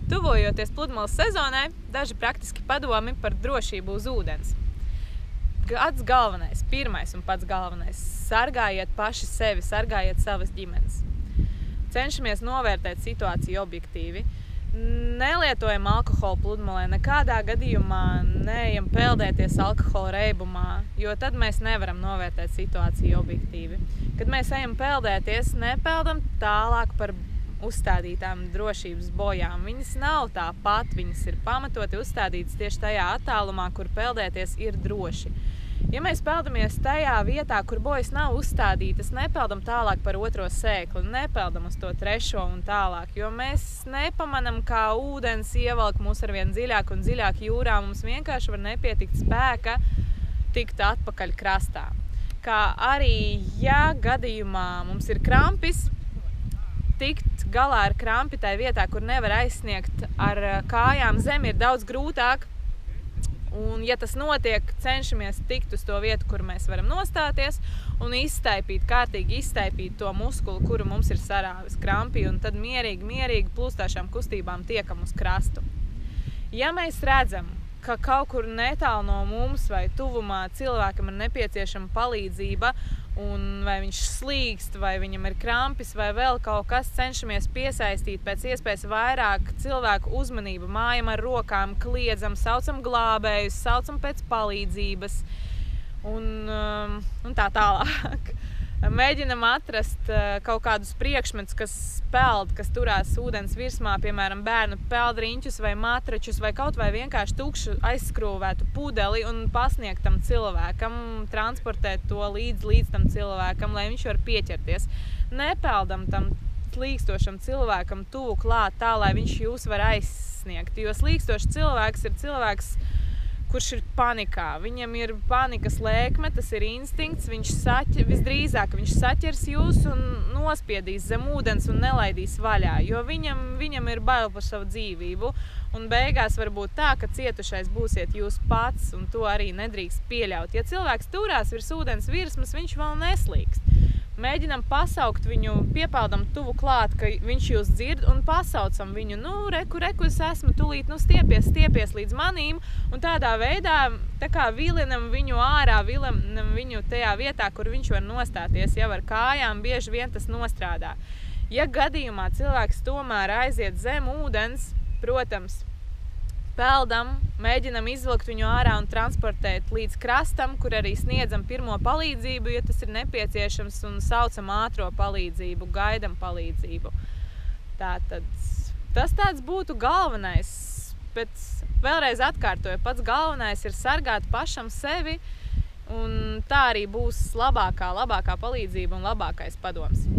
Tuvojoties pludmales sezonai, daži praktiski padomi par drošību uz ūdens. Pats galvenais, pirmais un pats galvenais – sargājiet paši sevi, sargājiet savas ģimenes. Cenšamies novērtēt situāciju objektīvi. Nelietojam alkoholu pludmalē, nekādā gadījumā neejam peldēties alkohola reibumā, jo tad mēs nevaram novērtēt situāciju objektīvi. Kad mēs ejam peldēties, nepeldam tālāk par uzstādītām drošības bojām. Viņas nav tāpat, viņas ir pamatoti uzstādītas tieši tajā attālumā, kur peldēties ir droši. Ja mēs peldamies tajā vietā, kur bojas nav uzstādītas, nepeldam tālāk par otro sēkli, nepeldam uz to trešo un tālāk, jo mēs nepamanam, kā ūdens ievelk mūs arvien dziļāk un dziļāk jūrā, mums vienkārši var nepietikt spēka tikt atpakaļ krastā. Kā arī, ja gadījumā mums ir krampis, tikt galā ar krampi tai vietā, kur nevar aizsniegt ar kājām zemi, ir daudz grūtāk. Un, ja tas notiek, cenšamies tikt uz to vietu, kur mēs varam nostāties un kārtīgi izstaipīt to muskuli, kuru mums ir sarāvis krampi, un tad mierīgi plūstošām kustībām tiekam uz krastu. Ja mēs redzam, ka kaut kur netālu no mums vai tuvumā cilvēkam ir nepieciešama palīdzība, un vai viņš slīkst, vai viņam ir krampis, vai vēl kaut kas, cenšamies piesaistīt pēc iespējas vairāk cilvēku uzmanību, mājam ar rokām, kliedzam, saucam glābējus, saucam pēc palīdzības un tā tālāk. Mēģinam atrast kaut kādus priekšmetus, kas peld, kas turās ūdens virsmā, piemēram, bērnu peldriņķus vai matračus, vai kaut vai vienkārši tukšu aizskrūvētu pudeli un pasniegt tam cilvēkam, transportēt to līdz tam cilvēkam, lai viņš var pieķerties. Nepeldam tam slīkstošam cilvēkam tuvu klāt tā, lai viņš jūs var aizsniegt, jo slīkstošs cilvēks ir cilvēks, kurš ir panikā. Viņam ir panikas lēkme, tas ir instinkts, visdrīzāk viņš saķers jūs un nospiedīs zem ūdens un nelaidīs vaļā, jo viņam ir bail par savu dzīvību. Un beigās var būt tā, ka cietušais būsiet jūs pats, un to arī nedrīkst pieļaut. Ja cilvēks turās virs ūdens virsmas, viņš vēl neslīkst. Mēģinam pasaukt viņu, piepeldam tuvu klāt, ka viņš jūs dzird, un pasaucam viņu, reku, es esmu, tūlīt, stiepies līdz manīm, un tādā veidā vilinam viņu ārā, vilinam viņu tajā vietā, kur viņš var nostāties, jau ar kājām, bieži vien tas nostrādā. Ja gadījumā cilvēks tomēr aiziet zem ūdens, protams, peldam, mēģinam izvilkt viņu ārā un transportēt līdz krastam, kur arī sniedzam pirmo palīdzību, ja tas ir nepieciešams, un saucam ātro palīdzību, gaidam palīdzību. Tātad tas tāds būtu galvenais, bet vēlreiz atkārtoju, pats galvenais ir sargāt pašam sevi, un tā arī būs labākā palīdzība un labākais padoms.